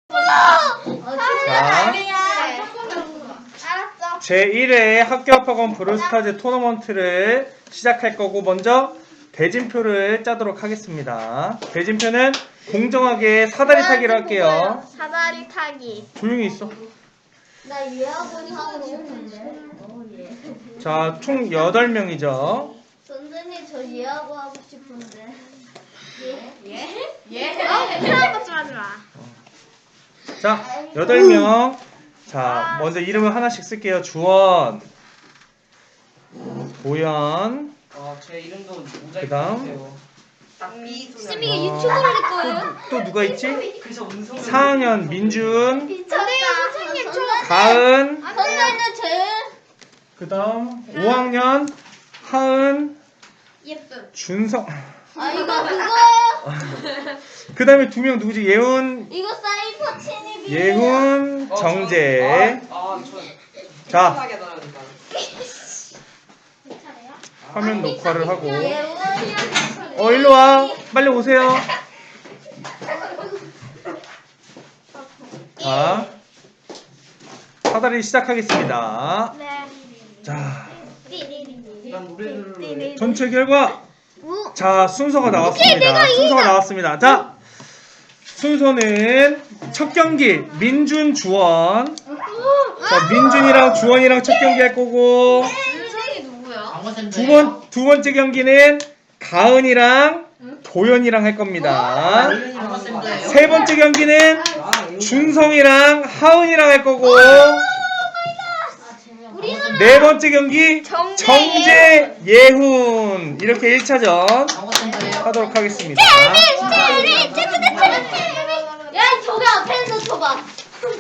자, 제1회 학교합학원 브롤스타즈 토너먼트를 시작할 거고 먼저 대진표를 짜도록 하겠습니다. 대진표는 공정하게 사다리 타기로 할게요. 사다리 타기. 조용히 있어. 나 예학원 하고 싶은데. 자, 총 8명이죠. 선생님 저 예학원 하고 싶은데. 예? 편한 것 좀 하지 마. 자, 8명. 자, 먼저 이름을 하나씩 쓸게요. 주원, 보현, 제 이름도 모자이크 그다음? 해주세요. 딱 B 소리. 쌤이가 유튜브를 할 거예요? 또 누가 있지? 그래서 음성. 4학년 민준, 미쳤다. 선생님 저. 가은, 선생님 제. 그다음 5학년 하은, 예쁨. 준성. 아 이거 그거예요? 그다음에 2명 누구지? 예훈, 이거 사이퍼 친입이. 예훈, 정재. 저. 자. 편하게 나가니까. 화면 녹화를 하고. 예원이랑. 일로 와. 빨리 오세요. 자, 사다리 시작하겠습니다. 네. 자, 난 노래를. 전체 결과. 우. 자, 순서가 나왔습니다. 순서가 나왔습니다. 자, 순서는 첫 경기 민준, 주원. 자, 민준이랑 주원이랑 첫 경기 할 거고, 선생이 누구야? 두 번째 경기는 가은이랑 도연이랑 할 겁니다. 세 번째 경기는 준성이랑 하은이랑 할 거고, 네 번째 경기 정재, 예훈. 이렇게 1차전 하도록 하겠습니다. 야 저기 앞에서 쳐봐.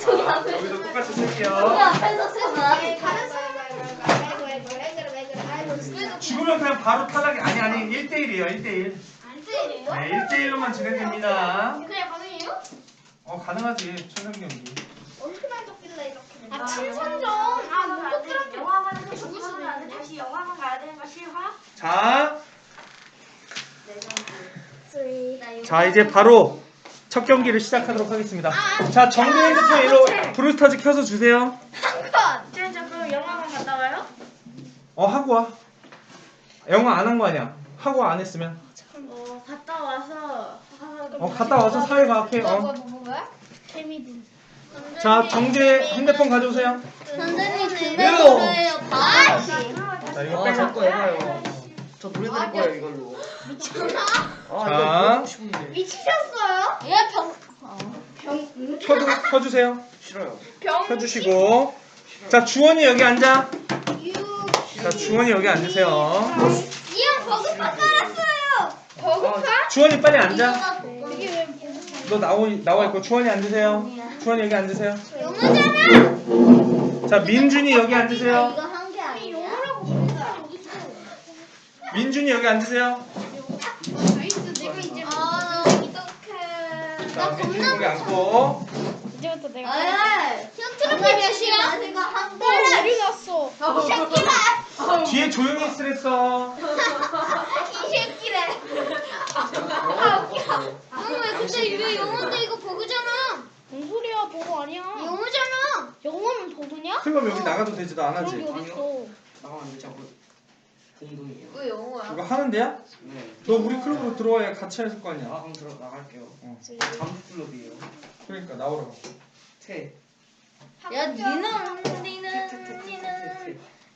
저기 앞에. 여기도 똑같이 저기 쓸게요. 앞에서 쳐봐. 죽으면 그냥 바로 타닥이 아니 1대1이에요. 1대1. 네, 1대1로만 진행됩니다. 그냥 가능해요? 가능하지. 천상 경기. 어떻게만 쫓길래 이렇게? 아 칠선정. 아 못들었게 영화관에서 죽을 수도 있는데. 다시 영화관 가야 되는 거 싫어? 자, 이제 바로 첫 경기를 시작하도록 하겠습니다. 자, 정규 핸드폰 일로 브루스타즈 켜서 주세요. 저 그럼 영화관 갔다 와요? 하고 와. 영화 안 한 거 아니야? 하고 안 했으면. 갔다 와서. 갔다 와서 사회과학해. 뭐야? 재미들. 자, 정재 핸드폰 가져오세요. 선생님 일로. 그대로예요. 아이씨. 자, 이거 제 빼고. 거 해봐요. 저 노래 들을 거예요 이걸로. 미쳤나? 이거 자. 하고 싶은데. 미치셨어요? 얘 켜주세요. 싫어요. 켜주시고. 자, 주원이 여기 앉아. 자, 주원이 여기 앉으세요. 이형 버그파 깔았어요. 버그파? 주원이 빨리 앉아. 이게 왜 너 나와 있고 주원이 앉으세요. 주원이 여기 앉으세요. 영어잖아. 자, 민준이 여기 앉으세요. 이거 한 게 아니야. 영어라고 부른다. 민준이 여기 앉으세요. 내가 이제 어떡해. 자, 민준이 여기 앉고. 이제부터 내가. 형 트로피 몇이야? 내가 한 달. 어디 갔어? 이 새끼라. 뒤에 조용히 있으랬어. 이 새끼래. 왜 근데 왜 영어인데 이거 버그잖아. 뭔 소리야? 버거 아니야. 영어잖아. 영어는 버거냐? 그럼 여기 나가도 되지도 그런 게 않았지. 어딨어. 나가면 안 돼. 자꾸 공동이에요. 왜 영어야? 이거 하는 데야? 네. 너 우리 클럽으로 들어와야 같이 했을 거 아니야. 그럼 나갈게요. 잠수 클럽이에요. 그러니까 나오라고. 태. 야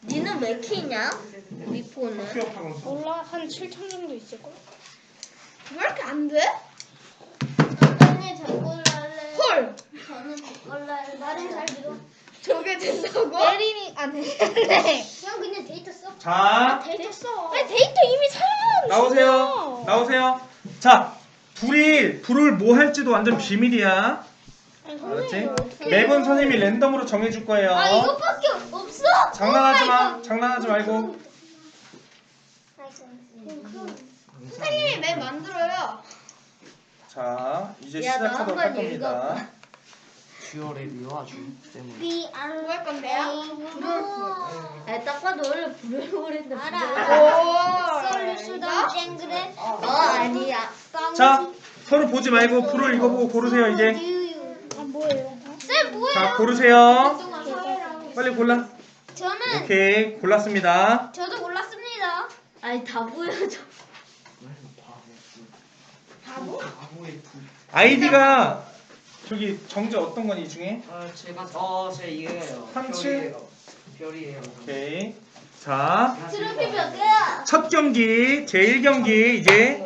니는 왜 키냐? 니 폰은? 학교학원 수. 몰라. 한 7천 정도 있을걸? 왜 이렇게 안 돼? 선생님 저 골랄래. 헐! 저는 골랄래. 말은 잘 들어. 저게 된다고? 에린이 안 해. 형 그냥 데이터 써. 자, 데이터 써. 아니 데이터 이미 사용하고 나오세요. 나오세요. 자, 불을 뭐 할지도 완전 비밀이야. 알았지? 매번 선생님이 랜덤으로 정해줄 거예요. 아 이것밖에 없어? 장난하지 마. 장난하지 말고. 선생님이 매 만들어요. 자, 이제 야, 너 시작하도록 할 한번 겁니다. 듀얼앱이요 아주 때문에. 뭐할 건데요? 딱 봐도 원래 불을 알아. 알아. 솔루수다 쨍그레. 아니야. 자, 서로 보지 말고 불을 이거 보고 고르세요 이제. 아 뭐야? 거예요? 쌤 뭐예요? 자, 고르세요. 동안 서해랑. 빨리 골라. 저는 오케이, 골랐습니다. 저도 몰랐습니다. 아니 다 보여줘. 바보? 바보의 부. 아이디가 저기 정재 어떤 건 이 중에? 제 이거예요. 삼칠? 별이에요. 오케이. 자, 트로피 몇 개야? 첫 경기, 제1경기 이제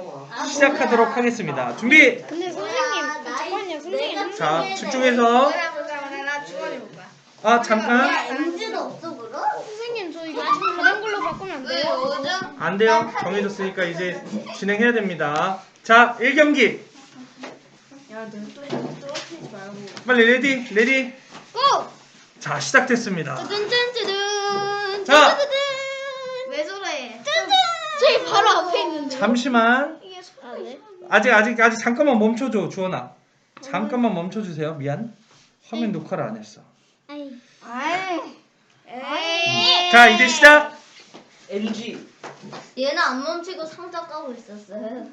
시작하도록 하겠습니다. 준비! 근데 선생님 잠깐만요 선생님. 자, 집중해서. 나 주머니 볼 거야. 아, 잠깐. MG도 없어 그럼? 선생님 저 이거 다른 걸로 바꾸면 안 돼요? 안 돼요. 정해졌으니까 이제 진행해야 됩니다. 자, 1경기. 야너 떨어뜨리지 말고. 빨리 레디. 고! 자, 시작됐습니다. 짠짠짠짠. 자. 왜 저래? 저기 바로 앞에 있는데. 잠시만. 이게 아 네. 아직 잠깐만 멈춰줘, 주원아. 잠깐만 멈춰주세요. 미안. 화면 녹화를 안 했어. 아이. 에이. 자, 이제 시작. NG. 얘는 안 멈추고 상자 까고 있었어요.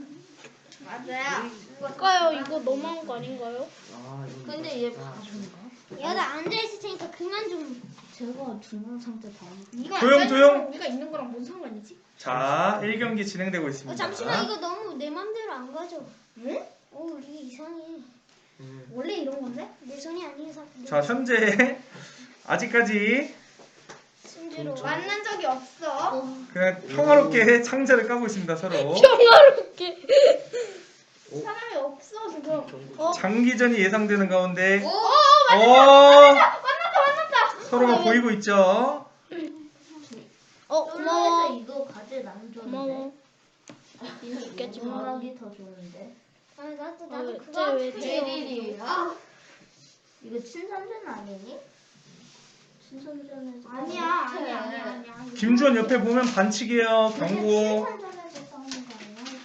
맞아요. 까요 이거 너무한 거 아닌가요? 아, 이거 근데 얘 진짜. 바보인가? 야 나 앉아 있을 테니까 그만 좀. 제가 중간 상자 다. 이거 조용, 앉아있는 조용. 거랑 우리가 있는 거랑 뭔 상관이지? 자, 1경기 진행되고 있습니다. 잠시만 이거 너무 내 맘대로 안 가져. 왜? 이게 이상해. 원래 이런 건데? 내 손이 아니어서. 자, 현재 아직까지 심지로 만난 적이 없어. 그냥 평화롭게 상자를 까고 있습니다, 서로. 평화롭게. 사람이 없어 지금. 장기전이 예상되는 가운데 만났다. 서로가 보이고 있죠. 솔로에서 고마워. 이거 가질 난 좋은데. 고마워. 이거 죽겠지만. 음악이 더 좋은데. 아니 나도 왜, 그거 쟤왜 제일이야. 이거 친선전 아니니? 친선전에서 아니야. 김주원 옆에 보면 반칙이에요. 경고. 친선전에서 싸우는 거 아니야?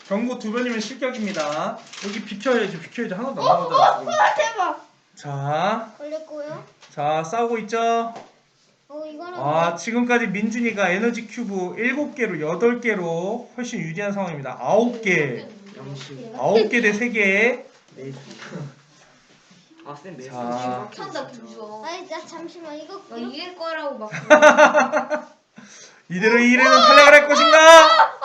경고 2번이면 실격입니다. 여기 비켜야지. 하나도 안 나오잖아. 대박. 자, 걸렸고요. 자, 싸우고 있죠. 이거는 아, 지금까지 민준이가 에너지 큐브 7개로 8개로 훨씬 유리한 상황입니다. 9개. 양심. 9개 대 3개. 아, 쌤 매수. 자. 한다 부죠. 아니 나 잠시만 이거 이길 거라고 막. 이대로 1회는 탈락을 할 것인가?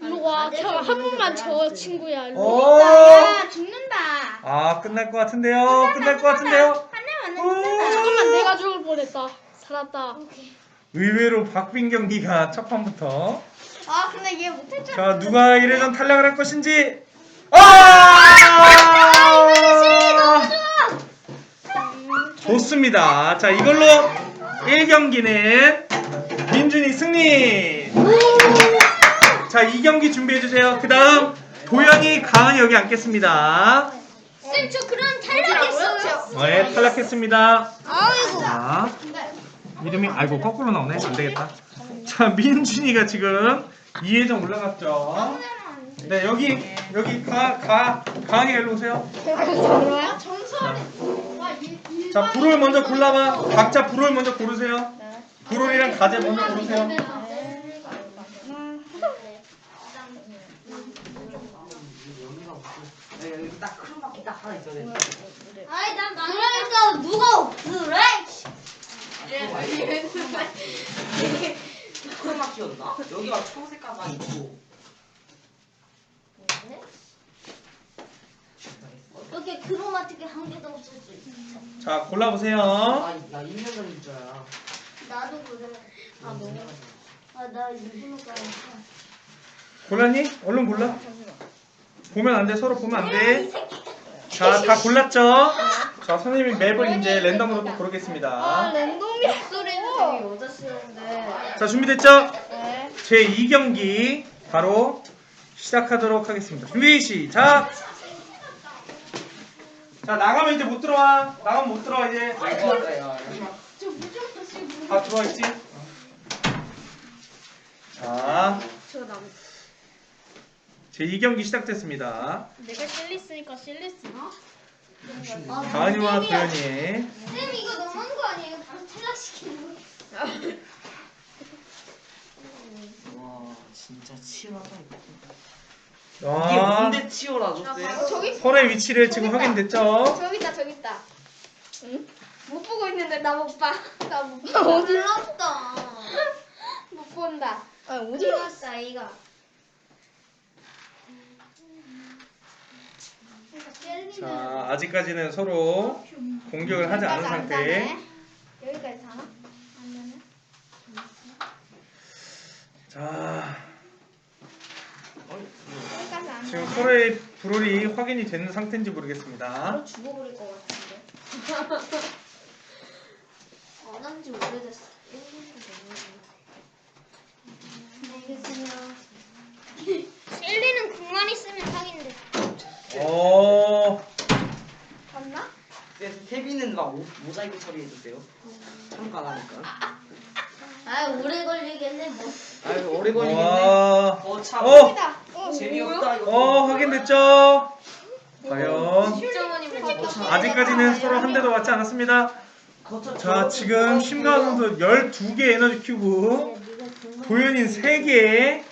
일로 와. 한 번만 저 친구야. 일로. 오! 야 죽는다. 아, 끝날 것 같은데요. 끝날 것 같은데요. 잠깐만 내가 죽을 뻔했다. 살았다. 의외로 박빙 경기가 첫 판부터. 아 근데 얘 못했잖아. 자, 누가 1회전 탈락을 할 것인지. 아! 좋습니다. 자, 이걸로 1경기는 민준이 승리. 자, 2경기 준비해 주세요. 그다음 도영이, 가은이 여기 앉겠습니다. 쌤 저 그럼 탈락했어요. 네, 탈락했습니다. 아이고. 자, 이름이 아이고 거꾸로 나오네. 안 되겠다. 자, 민준이가 지금 2회전 올라갔죠. 네, 여기 가은이가 일로 오세요. 뭐야? 정설이. 자, 불을 먼저 골라봐. 각자 불을 먼저 고르세요. 불을이랑 가재 먼저 고르세요. 여기 딱 큰 바퀴 딱 하나 있어야 돼. 아이 난 그러니까 누가 없으래? 큰 바퀴였나? 여기 막 초록색 가방 있고. 어떻게 크로마틱이 한 개도 없을 수 있어? 자, 골라보세요. 나 2년 전인 줄 알아. 나도 그래. 나 유부모까지. 골랐니? 얼른 골라. 보면 안 돼. 서로 보면 안 돼. 자, 다 골랐죠? 자, 선생님이 맵을 이제 랜덤으로 또 고르겠습니다. 랜덤이 목소리는 되게 여자스러운데. 자, 준비됐죠? 네. 제 2경기 바로 시작하도록 하겠습니다. 준비 시작! 자, 나가면 이제 못 들어와. 나가면 못 들어와 이제. 아이 좋았다 야. 저 무조건 지금. 다 들어와 있지? 자, 저 나무. 제 2경기 시작됐습니다. 내가 실리스니까 실리스. 가은이와 도현이. 쌤 이거 너무한 거 아니에요? 바로 탈락시키는 거. 와 진짜 치열하다 이거. 이게 아, 뭔데 치워라죠 쌤? 저기 서로의 위치를 지금 확인됐죠? 저기 있다 저기 있다. 못 보고 있는데 나 못 봐. 나 못 봐. 어디 불렀다. 못 본다. 아 어디? 불렀다 이가. 자, 아직까지는 서로 공격을 하지 않은 상태. 여기까지 사나? 안 되네. 자, 여기까지 안 지금 되네. 서로의 브롤이 확인이 되는 상태인지 모르겠습니다. 바로 죽어버릴 것 같은데. 안 한 지 오래됐어. 1년도 되는 알겠어요. 1, 2는 궁만 있으면 확인돼. 봤나? 쌤 태비는 막 모자이크 처리해주세요. 참고 안 하니까. 아 오래 걸리겠네 뭐. 아유 오래 걸리겠네. 와, 참. 여기다. 재미없다 이거. 확인됐죠? 과연 시점원이 아직까지는 서로 한 대도 맞지 않았습니다. 자, 지금 심가은 선수 12개 에너지 큐브, 도현인 3개,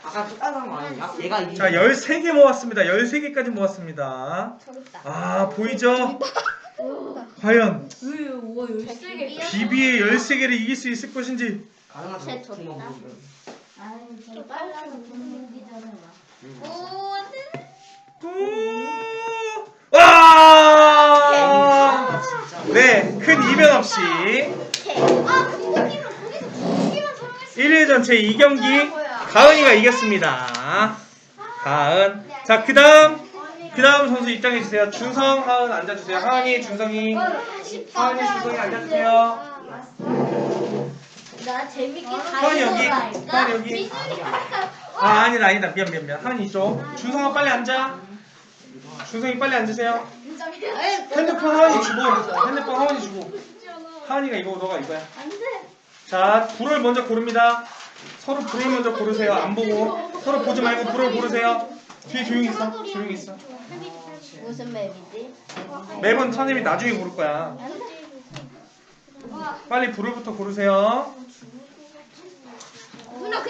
아까 똑같은 거 아니야? 얘가 이기. 자 13개 모았습니다. 13개까지 모았습니다. 저기 있다. 아, 보이죠? 과연 왜요? 와 13개. 비비의 13개를 이길 수 있을 것인지. 가능하죠. 제 졌다. 아유 저 빨라서 돈 모기 전에 와. 오 안돼. 와! 네, 큰 이변 없이 아 공기만 거기서 공기만 사용했어. 1회전 제2경기 가은이가 이겼습니다. 가은. 자, 그다음 선수 입장해 주세요. 준성, 하은 앉아 주세요. 하은이, 준성이. 하은이, 준성이 앉아 주세요. 나 재밌게 하은이 여기. 하은이 여기. 아, 아니다. 미안. 하은이 이쪽. 준성아 빨리 앉아. 준성이 빨리 앉으세요. 핸드폰 하은이 주고. 핸드폰 하은이 주고. 하은이가 이거, 너가 이거야. 안돼. 자, 불을 먼저 고릅니다. 서로 불을 먼저 고르세요. 안 보고. 서로 보지 말고 불을 고르세요. 뒤에 조용히 있어. 조용히 있어. 무슨 맵이지? 맵은 선생님이 나중에 고를 거야. 빨리 불을부터 고르세요.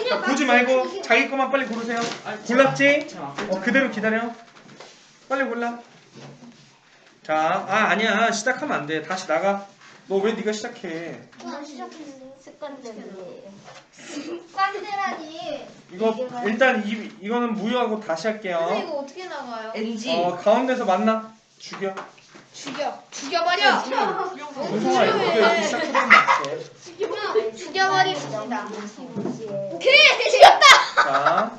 자, 보지 말고 자기 것만 빨리 고르세요. 골랐지? 그대로 기다려. 빨리 골라. 자, 아니야. 시작하면 안 돼. 다시 나가. 너 왜 네가 시작해? 습관대로. 습관대라니. 이거 일단 이거는 무효하고 다시 할게요. 이거 어떻게 나가요? NG. 가운데서 만나. 죽여. 죽여버려. 준성아, 이거 시작하면 맞어. 죽여버립니다. 오케이 죽였다. 자,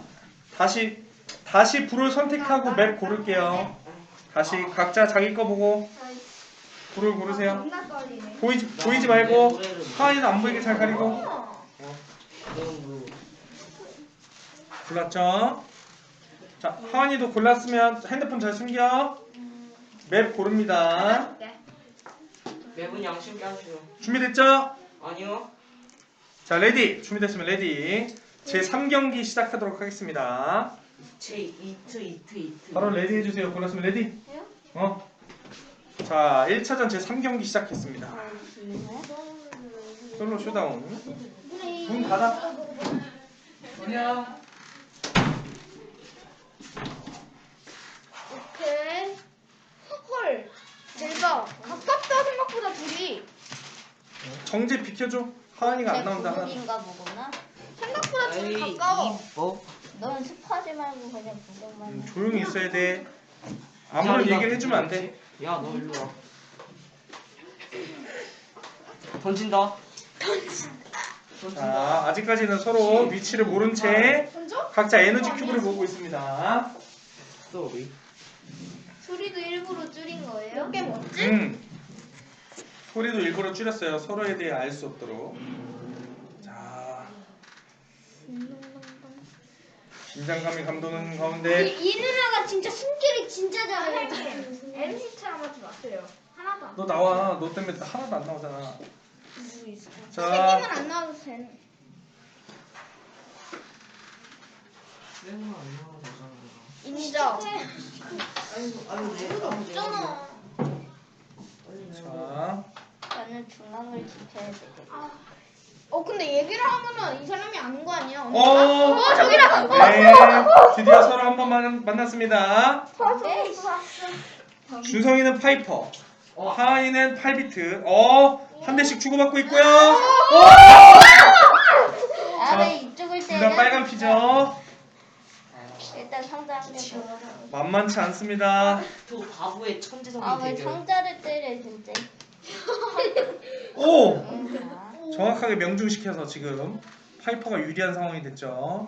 다시 불을 선택하고 맵 고를게요. 다시 각자 자기 거 보고 불을 고르세요. 겁나 떨리네. 보이지 말고 하은이도 안 보이게 잘 가리고. 골랐죠? 자, 하은이도 골랐으면 핸드폰 잘 숨겨. 맵 고릅니다. 매분 양심 까주세요. 준비됐죠? 아니요. 자, 레디. 준비됐으면 레디. 제 3경기 시작하도록 하겠습니다. 이트. 바로 레디 해주세요. 골랐으면 레디. 자, 1차전 제 3경기 시작했습니다. 솔로 쇼다운. 문 닫아. 안녕. 오케이. 헐. 대박. 가깝다 생각보다 둘이. 정재 비켜줘. 하은이가 안 나온다. 하나. 인가 보구나. 생각보다 둘이 가까워. 뭐? 넌 습하지 말고 그냥 구경만 해. 조용히 있어야 돼. 아무런 얘기를 해주면 안 돼. 야, 너 일로 와. 던진다. 자, 아직까지는 서로 위치를 모른 채 먼저? 각자 에너지 큐브를 보고 있습니다. 쏘리. 소리도 일부러 줄인 거예요? 몇개 먹지? 소리도 일부러 줄였어요. 서로에 대해 알 수 없도록. 자, 긴장감이 감도는 가운데 이 누나가 진짜 숨기를 진짜 잘해요. MC처럼 하지 마세요. 하나도 안. 너 나와. 너 때문에 하나도 안 나오잖아. 세 자, 개만 안 나와도 되는. 쌤은 안 나와도 되잖아. 인정. 없잖아. 자, 나는 중앙을 지켜야 되겠다. 근데 얘기를 하면은 이 사람이 아는 거 아니야? 저기다. 네, 드디어 서로 한 번 만났습니다. 준성이는 파이퍼, 하은이는 8비트. 한 대씩 주고받고 있고요. 이쪽을 둘 다 빨간 피죠. 일단 상자 한 개 더. 만만치 않습니다. 저 바보의 천재적인 왜 대결. 상자를 때려 진짜. 정확하게 명중시켜서 지금 파이퍼가 유리한 상황이 됐죠.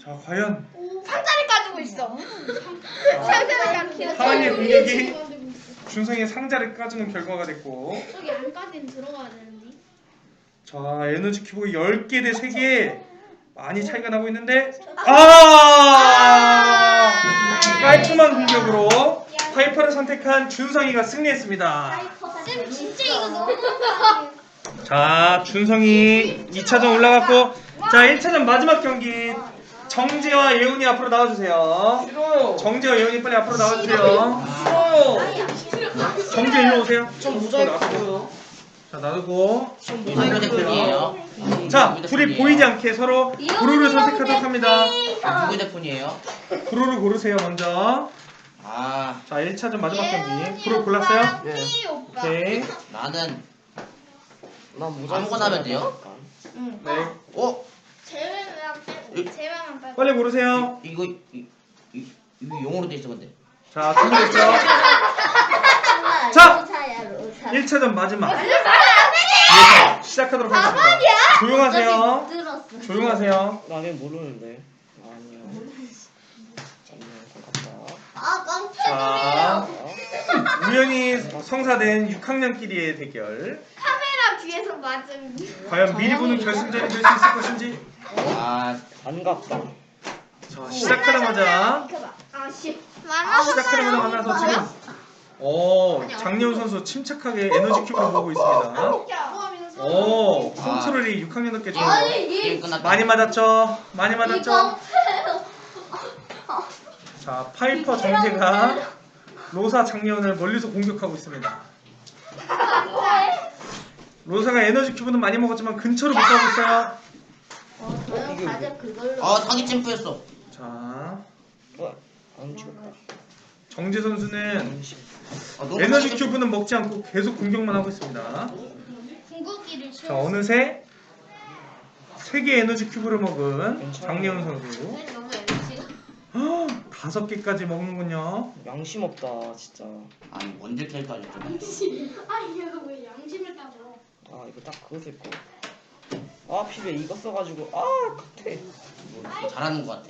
자, 과연 상자를 가지고 있어. 상자를 가지고 있어. 하은이의 공격이 준성이의 상자를 까주는 결과가 됐고, 저기 안까지는 들어가야 되는데. 자, 에너지 큐브 10개 대 3개 많이 차이가 나고 있는데, 깔끔한 공격으로 파이퍼를 선택한 준성이가 승리했습니다. 쌤 진짜 이거 너무 자, 준성이 2차전 올라갔고, 자, 1차전 마지막 경기 정재와 예훈이 앞으로 나와주세요. 싫어요. 정재와 예훈이 빨리 앞으로 나와주세요. 싫어요. 정재 일로 오세요. 전 모자이크고요. 자, 놔두고. 전 이걸로 모자이크고요. 대폰이에요. 자, 둘이 보이지 않게 서로 구로를 선택하도록 합니다. 누구 대폰이에요? 구로를 고르세요, 먼저. 아, 자, 1차전 마지막 경기. 구로 골랐어요? 네. 오빠. 오케이. 나는 난 모자이크. 아무거나 하면 돼요? 네. 제외만 빼고. 빨리 고르세요. 이거 용어로 돼 있어 근데. 자, 준비됐죠? 자! 1차전 마지막. 시작하도록 하겠습니다. 조용하세요. 조용하세요. 나는 모르는데. 아니요. 자, 우연히 성사된 6학년끼리의 대결. 카메라 뒤에서 맞은. 과연 미리 보는 결승전이 될 수 있을 것인지. 아, 반갑다. 자, 시작하자마자 만나서 지금 장려훈 선수 침착하게 에너지 큐브를 보고 있습니다. 컨트롤이 6학년답게 좋아요. 게임 끝났다. 많이 맞았죠? 많이 맞았죠? 자, 파이퍼 정재가 로사 장려훈을 멀리서 공격하고 있습니다. 로사가 에너지 큐브는 많이 먹었지만 근처를 못 가고 있어요. 사기 챔프였어. 자, 안 죽었다. 정재 선수는 너무 에너지 사기 큐브는 먹지 않고 계속 공격만 하고 있습니다. 궁극기를 자, 어느새 3개 에너지 큐브를 먹은 장려훈 선수. 너무 에너지가. 5개까지 먹는군요. 양심 없다 진짜. 아니 원딜 캐릭터 아니었잖아. 얘가 왜 양심을 따져? 이거 딱 그거 쓸 거. 필요해 이거 써가지고 같아. 뭐 잘하는 것 같아.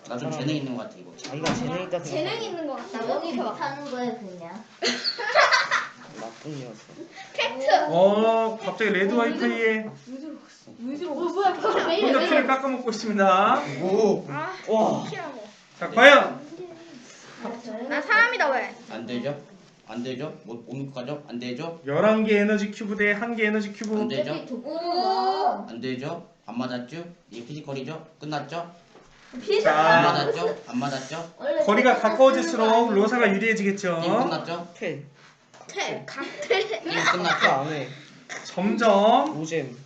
나 좀 재능 있는 것 같아 이거. 자기가 재능 있다 생각. 재능 있는 것 같다. 여기 못하는 거야 그냥. 나쁜 녀석. 팩트. 갑자기 레드 와이파이에 뭐야? 혼자 피를 깎아먹고 있습니다. 오. 와. 자, 과연 나 사람이다 왜? 안 되죠? 안 되죠? 못 가죠? 안 되죠? 11개 에너지 큐브 대 1개 에너지 큐브. 안 되죠? 오. 안 되죠? 안 맞았죠? 이게 피지컬이죠? 끝났죠? 안 자, 맞았죠? 안 맞았죠? 거리가 가까워질수록 로사가 유리해지겠죠. 게임 끝났죠? 퇴. 각퇴. 게임 끝났죠? 안 해. 점점 노잼.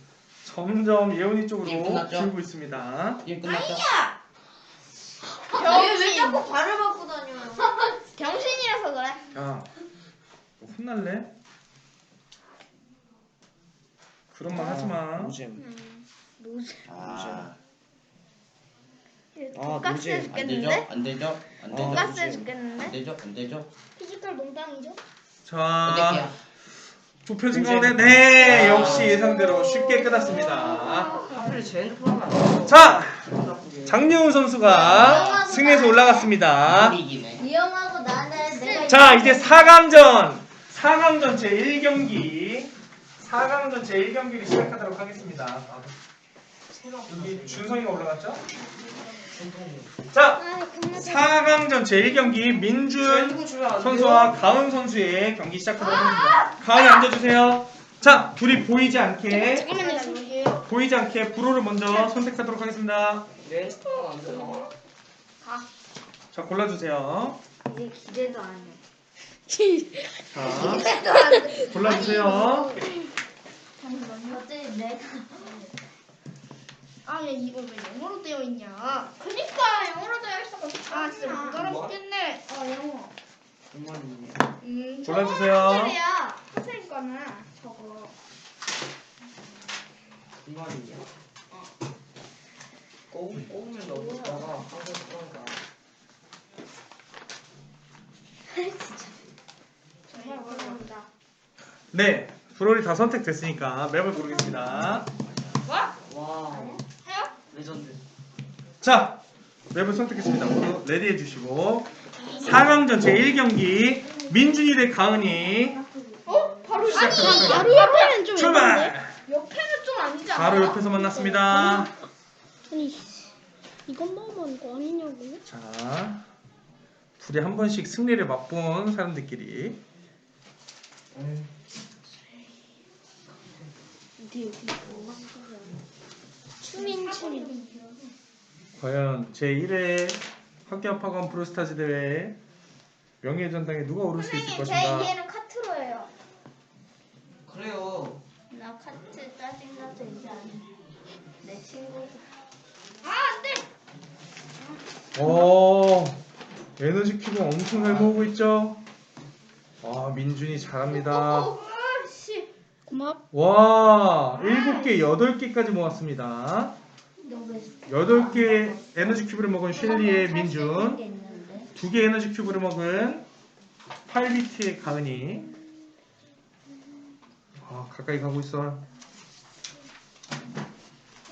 예훈이 쪽으로 게임 끝났죠? 기울고 있습니다. 게임 끝났죠? 왜 자꾸 발을 받고 다녀요? 병신이라서 그래. 야, 뭐 혼날래? 그런 말 하지 마. 노잼. 아, 돈가스 노잼. 안 되죠? 해주겠는데? 안 되죠? 안 되죠? 돈가스 안 해주겠는데? 되죠? 안 되죠? 피지컬 농담이죠? 자, 끝낼게요. 좁혀진 가운데 네, 역시 예상대로 쉽게 끝났습니다. 하필 제 핸드폰 하면 안 돼. 자, 장려훈 선수가 승리해서 올라갔습니다. 이기네. 위험하고 나는 내가 자, 이제 4강전 제1경기 4강전 제1경기를 시작하도록 하겠습니다. 여기 준성이가 올라갔죠? 자, 4강전 제1경기 민준 선수와 가은 선수의 경기 시작하도록 하겠습니다. 가은이 앉아주세요. 자, 둘이 보이지 않게 불호를 먼저 선택하도록 하겠습니다. 내 핸드폰 안 돼. 자, 골라주세요. 이제 기대도 안 해. 자, 골라주세요. 어제 내가 아, 야, 이거 왜 영어로 되어 있냐? 그니까 영어로 되어 있어서 아, 진짜 못 알아듣겠네. 영어. 정말이네. 골라주세요. 그래야 선생님 거는 저거. 정말이냐? 꼬우면 넣었다가 한번 꺼내가. 정말 어려운다. 네, 브롤이 다 선택됐으니까 맵을 고르겠습니다. 와. 해요? 레전드. 자, 맵을 선택했습니다. 모두 레디 해주시고 4강전 제1경기 민준이 대 가은이 바로 시작합니다. 바로 옆에는 좀 있는데? 출발! 옆에는 좀 아니지 않아? 바로 옆에서 만났습니다. 아니, 이것만 하는 거 아니냐고? 자, 둘이 한 번씩 승리를 맛본 사람들끼리 추민. 과연 제1회 학교합학원 브로스타즈 대회 명예전당에 누가 오를 수 있을 선생님 제 것인가? 이해는 카트로예요. 그래요. 나 카트 짜증나서 이제 안 해. 내 친구. 아 안돼. 오, 에너지 큐브 엄청 잘 모으고 있죠? 아, 민준이 잘합니다. 씨. 고맙. 와, 7개, 8개까지 모았습니다. 너왜 8개 에너지 큐브를 먹은 셸리의 민준, 2개 에너지 큐브를 먹은 8비트의 가은이. 아, 가까이 가고 있어.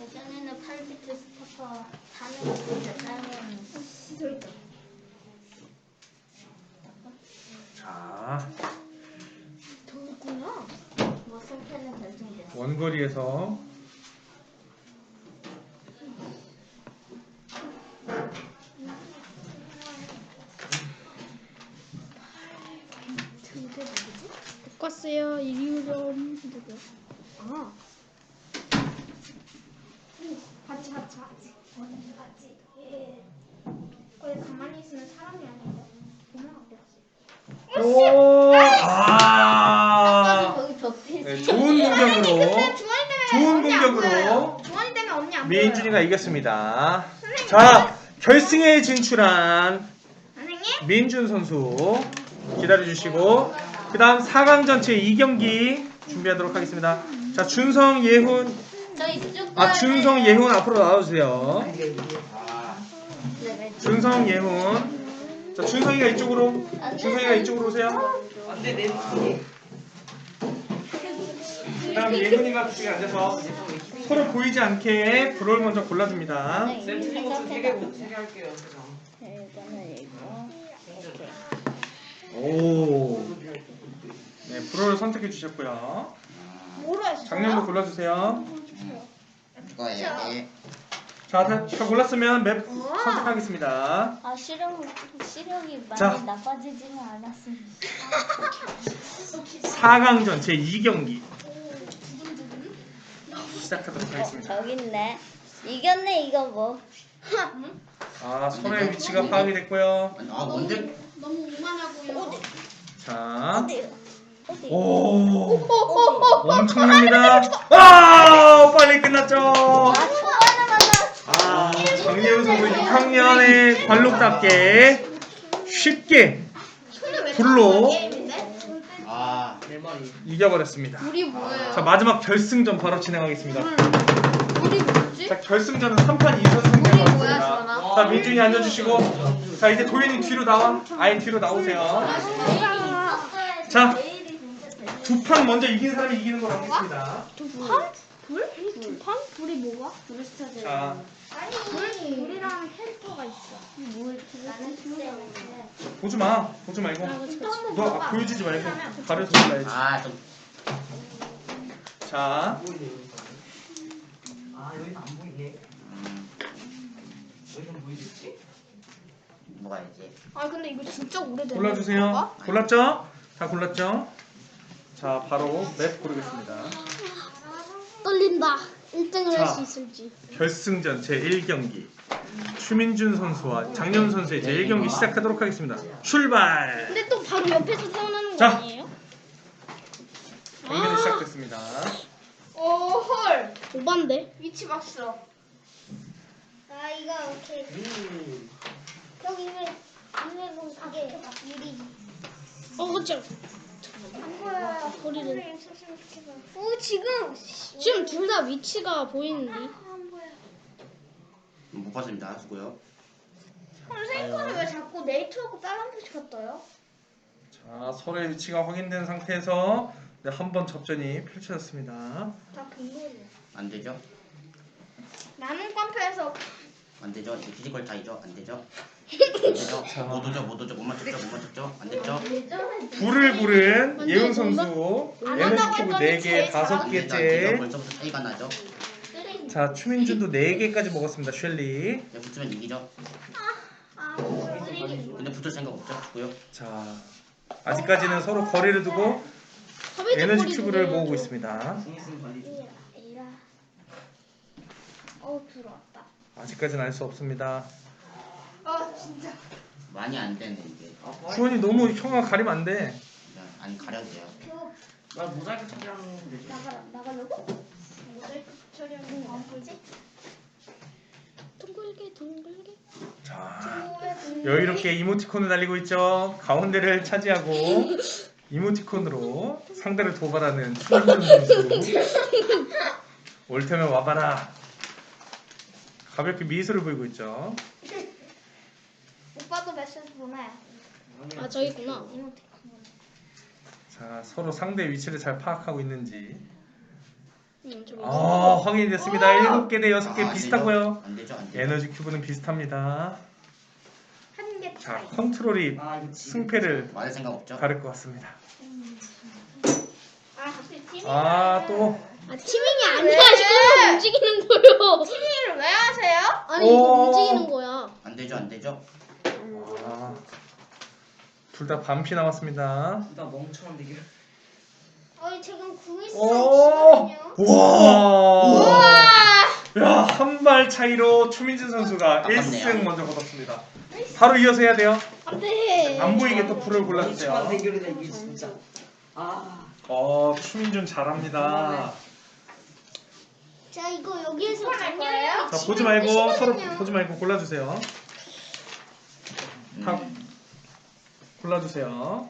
예전에는 8비트 스토커 다는 거 진짜 사용했는데. 자, 좋구나. 뭐 선패는 결정됐어. 원거리에서 바꿨어요. 이유점 누구? 아, 같이. 거기 가만히 있으면 사람이 아닌데. 오, 아, 거기 벽에 네, 좋은 공격으로 좋은 공격으로 주원이 때문에 언니 안 민준이가 이겼습니다. 자, 결승에 진출한 선생님? 민준 선수 기다려주시고 그 다음 4강전 제2경기 준비하도록 하겠습니다. 자, 준성, 예훈, 저희 쭉 준성, 예훈 앞으로 나와주세요. 이게 준성, 예훈. 자, 준성이가 이쪽으로, 준성이가 이쪽으로 오세요. 안돼 내 손이. 그 다음 예훈이가 그쪽에 앉아서 서로 보이지 않게 브롤 먼저 골라줍니다. 쌤 틀린 것좀 3개 할게요. 오, 네, 브롤을 선택해 주셨고요. 뭐로 했어? 작년도 골라주세요. 이거 해야지. 자, 다 골랐으면 맵 선택하겠습니다. 아 시력이 많이 자. 나빠지지는 않았습니다. 4강전 제2경기 시작하도록 하겠습니다. 저기 있네. 이겼네 이거 뭐. 아, 서로의 위치가 파악이 됐고요. 아 뭔데? 너무 오만하고요. 자, 어디? 오, 엄청납니다. 아, 빨리 끝났죠. 초반에 만나. 아, 장예훈 선수 6학년의 관록답게 쉽게 불로 아 내 말이. 이겨버렸습니다. 우리 뭐예요? 자, 마지막 결승전 바로 진행하겠습니다. 우리 뭐지? 자, 결승전은 3판 2선승제가 우리 뭐야, 있습니다. 주원아? 자, 민준이 앉아주시고, 자, 이제 도현이 뒤로 나와. 아예 뒤로 나오세요. 자, 두 판 먼저 이긴 사람이 이기는 걸로 하겠습니다. 두 판? 불? 두 판? 불이 뭐가? 자, 아니 우리랑 캐릭터가 있어. 뭘? 나는 진짜 보지 마. 보지 말고. 너 보여주지 말고 가려서 골라야지. 아좀 자, 아 여기는 안 보이네. 여기는 보이겠지? 뭐가 있지? 아, 근데 이거 진짜 오래됐네. 골라주세요. 골랐죠? 다 골랐죠? 자, 바로 맵 고르겠습니다. 떨린다. 1등을 할 자. 수 있을지. 결승전 제1경기. 추민준 선수와 장현 선수의 제1경기 시작하도록 하겠습니다. 출발! 근데 또 바로 옆에서 태어나는 거 자. 아니에요? 경기는 시작됐습니다. 헐. 오반데. 위치 봤어. 아 이거 오케이. 여기 인쇄본 가게 유리. 그쵸. 안 보여요. 소리를. 오 지금. 지금 둘 다 위치가 보이는데. 안 보여. 못 봤습니다. 수고요. 선생님 거는 왜 자꾸 네이트하고 다른 표시가 떠요? 자, 서로의 위치가 확인된 상태에서 네, 한번 접전이 펼쳐졌습니다. 다 근거로. 안 되죠? 나는 ቋ표에서 안 되죠? 이게 피지컬 타이죠? 안 되죠? 안 되죠? 못 오죠? 못 오죠? 못 맞췄죠? 못 맞췄죠? 안 됐죠? 불을 부른 완전 예은 선수 안 에너지 한다고 큐브 했더니 4개, 제일 잘하고 안 되죠? 안 되죠? 5개째. 벌써부터 차이가 나죠? 자, 추민준도 4개까지 먹었습니다. 쉘리. 그냥 붙으면 이기죠? 아, 근데 붙을 생각 없죠? 수고요. 자, 아직까지는 서로 거리를 두고 사회적 에너지 거리 큐브를 두기예요, 모으고 저. 있습니다. 중립승 관리. 에라. 들어왔다. 아직까지는 알 수 없습니다. 진짜. 많이 안 되네 이게. 주원이 너무 형아 가리면 안 돼. 그냥 안 가려도 돼요. 나 모자이크 처리하는 되지. 나가려고? 모자이크 처리하는 거 보지? 둥글게. 자, 여유롭게 이모티콘을 날리고 있죠. 가운데를 차지하고 이모티콘으로 상대를 도발하는 추민준 선수. 올 테면 와봐라. 가볍게 미소를 보이고 있죠. 오빠도 메시지 보내. 아 저기 있구나. 자, 서로 상대 위치를 잘 파악하고 있는지. 저기. 확인이 됐습니다. 7개 대 6개 안 비슷하고요. 되죠? 안 되죠? 안 되죠? 에너지 큐브는 비슷합니다. 한 개 자, 차이. 컨트롤이 이거 지금 승패를 말할 생각 없죠? 가를 것 같습니다. 하필 팀이. 또 티밍이 왜? 아니야. 지금 움직이는 거요. 팀이를 왜 하세요? 아니 이거 오. 움직이는 거야. 안 되죠? 안 되죠? 둘 다 반피 남았습니다. 둘다 멍청한 대결. 지금 궁이 오! 있거든요. 와! 야, 한 발 차이로 추민준 선수가 아깝네요. 1승 먼저 거뒀습니다. 바로 이어서 해야 돼요. 안돼. 안 보이게 또 불을 멍청한 골라주세요. 대결이다 이게 진짜. 추민준 잘합니다. 자 이거 여기에서 할 거예요? 자, 보지 말고 서로 보지 말고 골라주세요. 다 골라주세요.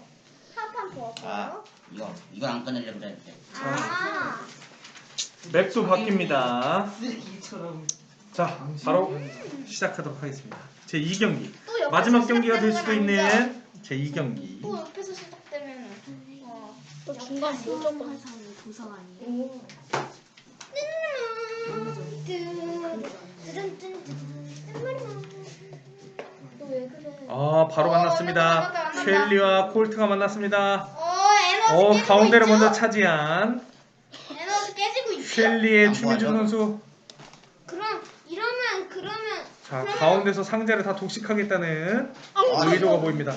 한판 더 아, 할까요? 이건 안 꺼내려고 그랬는데. 맵도 바뀝니다. 쓰레기처럼. 자, 바로 시작하도록 하겠습니다. 제 2경기. 또 옆에서 마지막 경기가 될 수도 시작되는 건 있는 제 2경기. 또 옆에서 시작되면 또 중간 무조건. 너왜 그래? 바로 만났습니다. 만났다. 쉘리와 콜트가 만났습니다. 에너지 깨지고 가운데를 있죠? 먼저 차지한 에너지 깨지고 있죠? 쉘리의 안 추민준 보아죠? 선수. 그러면 자, 가운데서 상자를 다 독식하겠다는 아, 의도가 보입니다.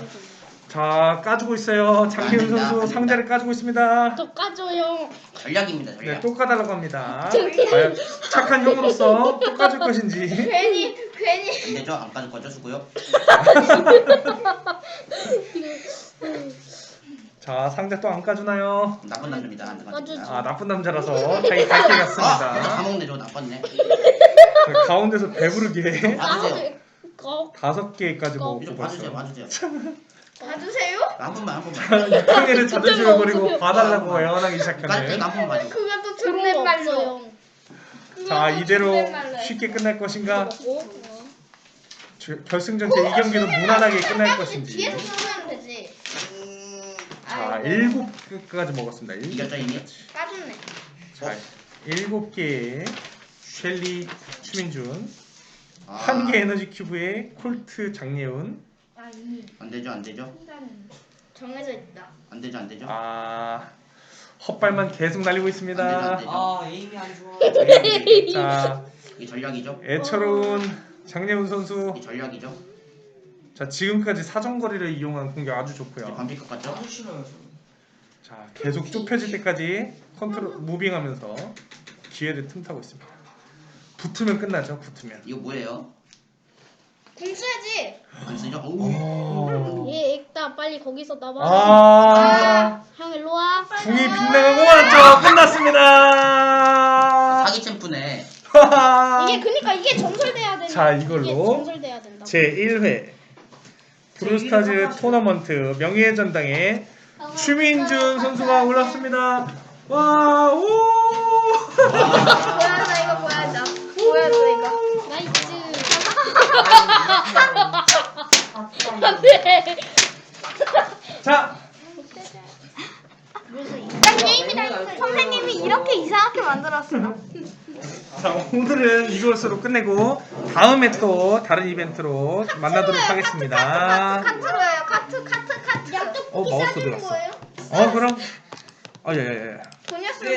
자, 까주고 있어요. 장기훈 아닙니다. 선수 아닙니다. 상자를 까주고 있습니다. 또 까줘요. 전략입니다. 네, 전략. 또 까달라고 합니다. 과연 착한 형으로서 또 까줄 것인지. 괜히 안 되죠? 안 까줄 거죠? 수고요. 자, 상자 또 안 까주나요? 나쁜 남자입니다. 안 까주죠. 까줍니다. 나쁜 남자라서 자기 갈게 다 갔습니다. 먹네. 저 나빴네. 가운데서 배부르게 봐주세요. 5개까지 먹고 이거 봐주세요. 벌써. 봐주세요. 봐주세요? 한 번만 한 번만. 6학년의 자존심을 버리고 없어요. 봐달라고 애원하기 까줄 시작하는. 때한 번만 봐줘. 그가 또 그런 거 존댓말로. 없어요. 자, 이대로 존댓말로 쉽게 끝날 것인가? 먹고. 결승전 제 2경기도 무난하게 끝날 까주지, 것인지. 뒤에서 쏘면 되지. 자, 아이고, 7개까지 먹었습니다. 이겼죠 이미? 까줬네. 자, 7개의 쉘리 추민준, 아, 1개 에너지 큐브의 콜트 장예훈. 안 되죠 안 되죠? 정해져 있다. 안 되죠 안 되죠? 헛발만 계속 날리고 있습니다. 안 되죠. 에임이 안 좋아. 자, 이게 전략이죠? 애처로운 장예훈 선수. 이게 전략이죠? 자, 지금까지 사정거리를 이용한 공격 아주 이제 좋고요. 반필 것 같죠? 아주 싫어요 저. 자, 계속 좁혀질 때까지 컨트롤 무빙하면서 기회를 틈타고 있습니다. 붙으면 끝나죠. 붙으면. 이거 뭐예요? 공 써야지. 안 쓰죠? 오. 얘 액다 빨리 거기서 나와. 아, 형 일로 와. 궁이 빗나가고 왔죠. 끝났습니다. 사기 챔프네. 이게 그니까 이게 전설돼야 되는. 자, 이걸로 이게 전설돼야 된다. 제 1회 브루스타즈 토너먼트 명예의 전당에 추민준 선수가 올랐습니다. 와, 오! 보여줘 이거 보여줘. 보여줘 이거. 나이스. 안돼. 자, 선생님이 이렇게 이상하게 만들었어. 자, 오늘은 이것으로 끝내고 다음에 또 다른 이벤트로 만나도록 하겠습니다. 카트로요. 카트. 마우스 들었어. 거예요? 그럼. 예. 돈이었으면